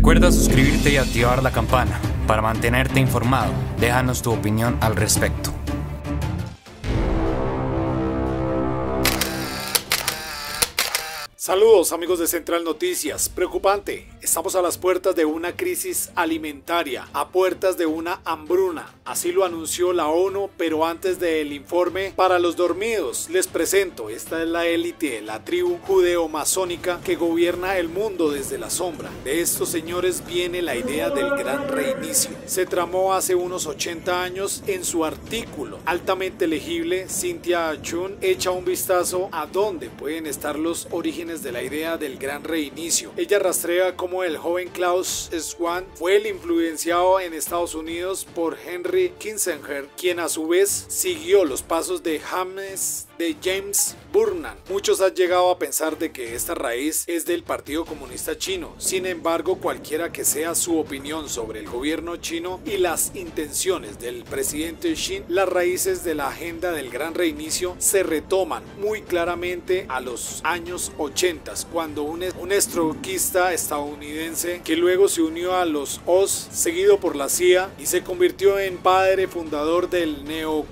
Recuerda suscribirte y activar la campana para mantenerte informado. Déjanos tu opinión al respecto. Saludos amigos de Central Noticias. Preocupante, estamos a las puertas de una crisis alimentaria, a puertas de una hambruna. Así lo anunció la ONU, pero antes del informe para los dormidos, les presento, esta es la élite, la tribu judeo-masónica que gobierna el mundo desde la sombra. De estos señores viene la idea del gran reinicio. Se tramó hace unos 80 años. En su artículo altamente legible, Cynthia Chun echa un vistazo a dónde pueden estar los orígenes de la idea del gran reinicio. Ella rastrea cómo el joven Klaus Schwab fue el influenciado en Estados Unidos por Henry Kissinger, quien a su vez siguió los pasos de James Burnham. Muchos han llegado a pensar de que esta raíz es del Partido Comunista Chino. Sin embargo, cualquiera que sea su opinión sobre el gobierno chino y las intenciones del presidente Xi, las raíces de la agenda del gran reinicio se retoman muy claramente a los años 80, cuando un estroquista estadounidense que luego se unió a los Oz, seguido por la CIA, y se convirtió en padre fundador del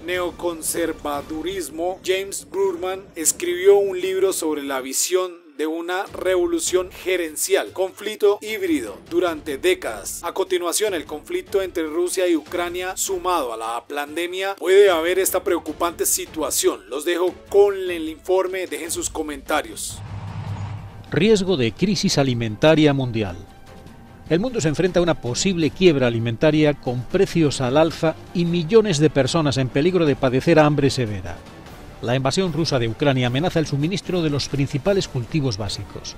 neoconservadurismo, James Burnham, escribió un libro sobre la visión de una revolución gerencial, conflicto híbrido durante décadas. A continuación, el conflicto entre Rusia y Ucrania sumado a la pandemia, puede haber esta preocupante situación. Los dejo con el informe, dejen sus comentarios. Riesgo de crisis alimentaria mundial. El mundo se enfrenta a una posible quiebra alimentaria con precios al alza y millones de personas en peligro de padecer hambre severa. La invasión rusa de Ucrania amenaza el suministro de los principales cultivos básicos.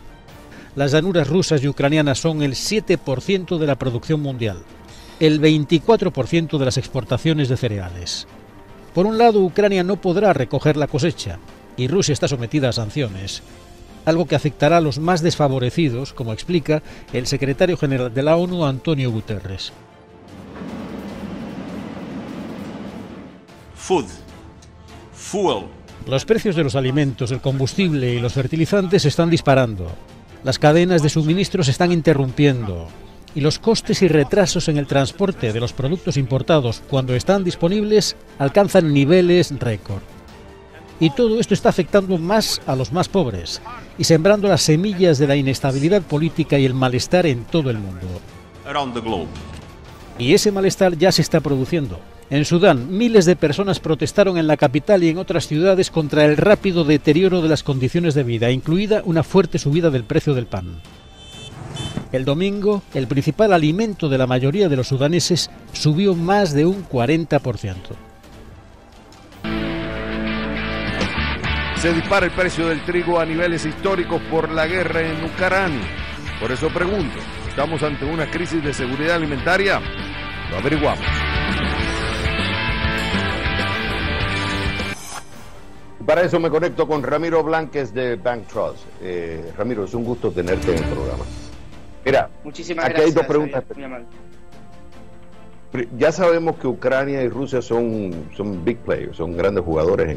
Las llanuras rusas y ucranianas son el 7% de la producción mundial, el 24% de las exportaciones de cereales. Por un lado, Ucrania no podrá recoger la cosecha y Rusia está sometida a sanciones, algo que afectará a los más desfavorecidos, como explica el secretario general de la ONU, Antonio Guterres. Fuel. Los precios de los alimentos, el combustible y los fertilizantes se están disparando. Las cadenas de suministro se están interrumpiendo y los costes y retrasos en el transporte de los productos importados cuando están disponibles alcanzan niveles récord. Y todo esto está afectando más a los más pobres y sembrando las semillas de la inestabilidad política y el malestar en todo el mundo. Y ese malestar ya se está produciendo. En Sudán, miles de personas protestaron en la capital y en otras ciudades contra el rápido deterioro de las condiciones de vida, incluida una fuerte subida del precio del pan. El domingo, el principal alimento de la mayoría de los sudaneses subió más de un 40%. Se dispara el precio del trigo a niveles históricos por la guerra en Ucrania. Por eso pregunto, ¿estamos ante una crisis de seguridad alimentaria? Lo averiguamos. Para eso me conecto con Ramiro Blanques de Bank Trust. Ramiro, es un gusto tenerte en el programa. Mira, muchísimas aquí gracias, hay dos preguntas. Muy amable. Ya sabemos que Ucrania y Rusia son big players, son grandes jugadores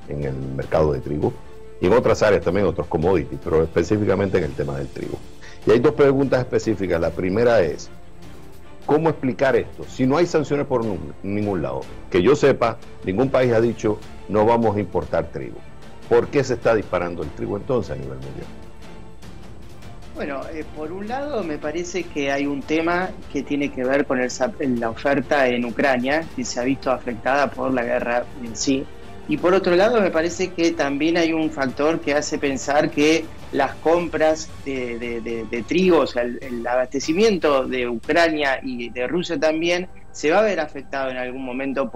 en el mercado de trigo y en otras áreas también, otros commodities, pero específicamente en el tema del trigo. Y hay dos preguntas específicas. La primera es, ¿cómo explicar esto? Si no hay sanciones por ningún lado, que yo sepa, ningún país ha dicho no vamos a importar trigo. ¿Por qué se está disparando el trigo entonces a nivel mundial? Bueno, por un lado me parece que hay un tema que tiene que ver con la oferta en Ucrania, que se ha visto afectada por la guerra en sí. Y por otro lado me parece que también hay un factor que hace pensar que las compras de trigo, o sea, el abastecimiento de Ucrania y de Rusia también, se va a ver afectado en algún momento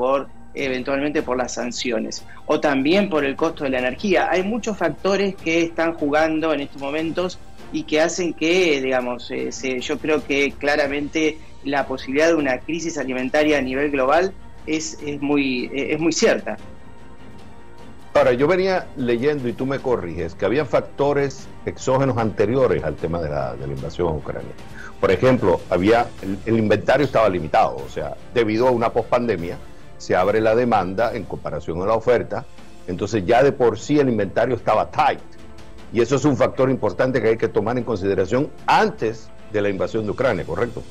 eventualmente por las sanciones, o también por el costo de la energía. Hay muchos factores que están jugando en estos momentos y que hacen que, digamos, yo creo que claramente la posibilidad de una crisis alimentaria a nivel global es muy cierta. Ahora, yo venía leyendo, y tú me corriges, que había factores exógenos anteriores al tema de la invasión a Ucrania. Por ejemplo, el inventario estaba limitado, o sea, debido a una pospandemia, se abre la demanda en comparación a la oferta, entonces ya de por sí el inventario estaba tight. Y eso es un factor importante que hay que tomar en consideración antes de la invasión de Ucrania, ¿correcto?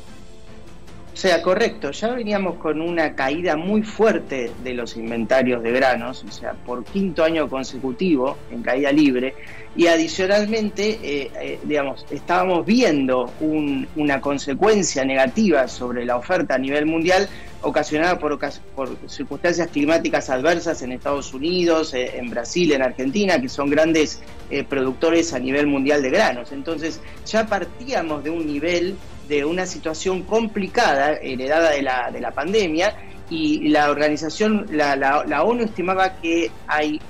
O sea, correcto, ya veníamos con una caída muy fuerte de los inventarios de granos, o sea, por quinto año consecutivo en caída libre, y adicionalmente, digamos, estábamos viendo una consecuencia negativa sobre la oferta a nivel mundial, ocasionada por circunstancias climáticas adversas en Estados Unidos, en Brasil, en Argentina, que son grandes productores a nivel mundial de granos. Entonces, ya partíamos de un nivel de una situación complicada heredada de la pandemia, y la organización, la ONU estimaba que hay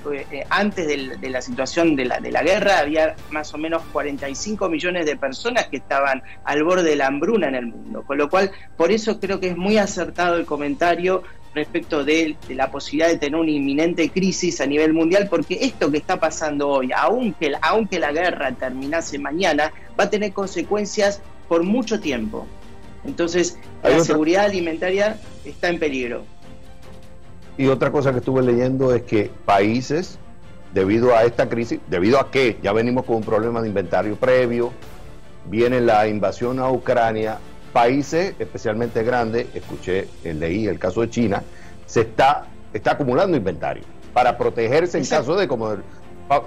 antes de la situación de la guerra había más o menos 45 millones de personas que estaban al borde de la hambruna en el mundo, con lo cual por eso creo que es muy acertado el comentario respecto de la posibilidad de tener una inminente crisis a nivel mundial, porque esto que está pasando hoy, aunque la guerra terminase mañana, va a tener consecuencias por mucho tiempo. Entonces, la seguridad alimentaria está en peligro. Y otra cosa que estuve leyendo es que países, debido a esta crisis, debido a que ya venimos con un problema de inventario previo, viene la invasión a Ucrania, países especialmente grandes, leí el caso de China, se está acumulando inventario para protegerse en caso de, como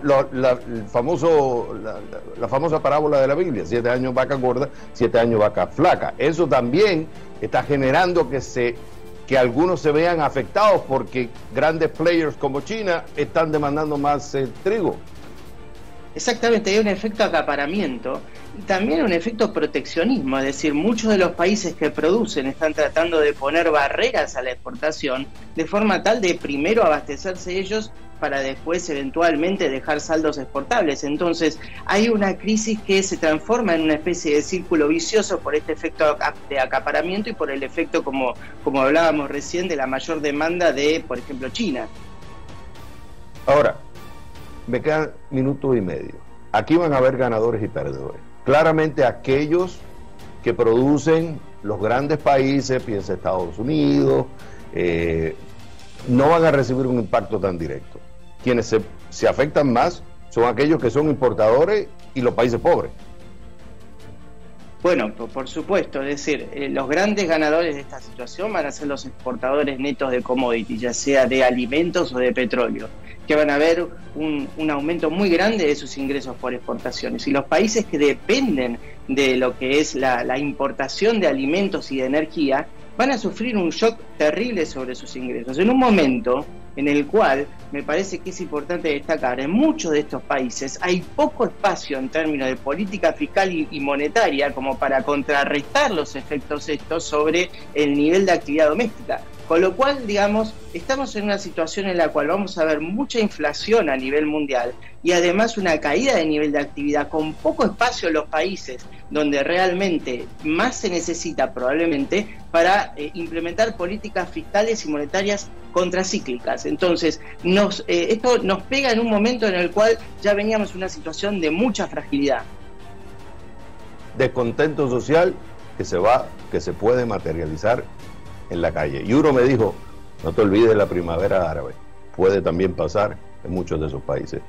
la famosa parábola de la Biblia, 7 años vaca gorda, 7 años vaca flaca. Eso también está generando que algunos se vean afectados porque grandes players como China están demandando más trigo. Exactamente, hay un efecto acaparamiento y también un efecto proteccionismo, es decir, muchos de los países que producen están tratando de poner barreras a la exportación de forma tal de primero abastecerse ellos para después eventualmente dejar saldos exportables. Entonces hay una crisis que se transforma en una especie de círculo vicioso por este efecto de acaparamiento y por el efecto, como hablábamos recién, de la mayor demanda de, por ejemplo, China. Ahora, me quedan minuto y medio. Aquí van a haber ganadores y perdedores. Claramente aquellos que producen los grandes países, piensa Estados Unidos, no van a recibir un impacto tan directo. Quienes se afectan más son aquellos que son importadores y los países pobres. Bueno, por supuesto, es decir, los grandes ganadores de esta situación van a ser los exportadores netos de commodities, ya sea de alimentos o de petróleo, que van a ver un aumento muy grande de sus ingresos por exportaciones. Y los países que dependen de lo que es la importación de alimentos y de energía van a sufrir un shock terrible sobre sus ingresos. En un momento en el cual me parece que es importante destacar, en muchos de estos países hay poco espacio en términos de política fiscal y monetaria como para contrarrestar los efectos estos sobre el nivel de actividad doméstica. Con lo cual, digamos, estamos en una situación en la cual vamos a ver mucha inflación a nivel mundial y además una caída de nivel de actividad con poco espacio en los países donde realmente más se necesita probablemente para implementar políticas fiscales y monetarias contracíclicas. Entonces, esto nos pega en un momento en el cual ya veníamos en una situación de mucha fragilidad. Descontento social que se puede materializar en la calle. Y uno me dijo, no te olvides de la primavera árabe, puede también pasar en muchos de esos países.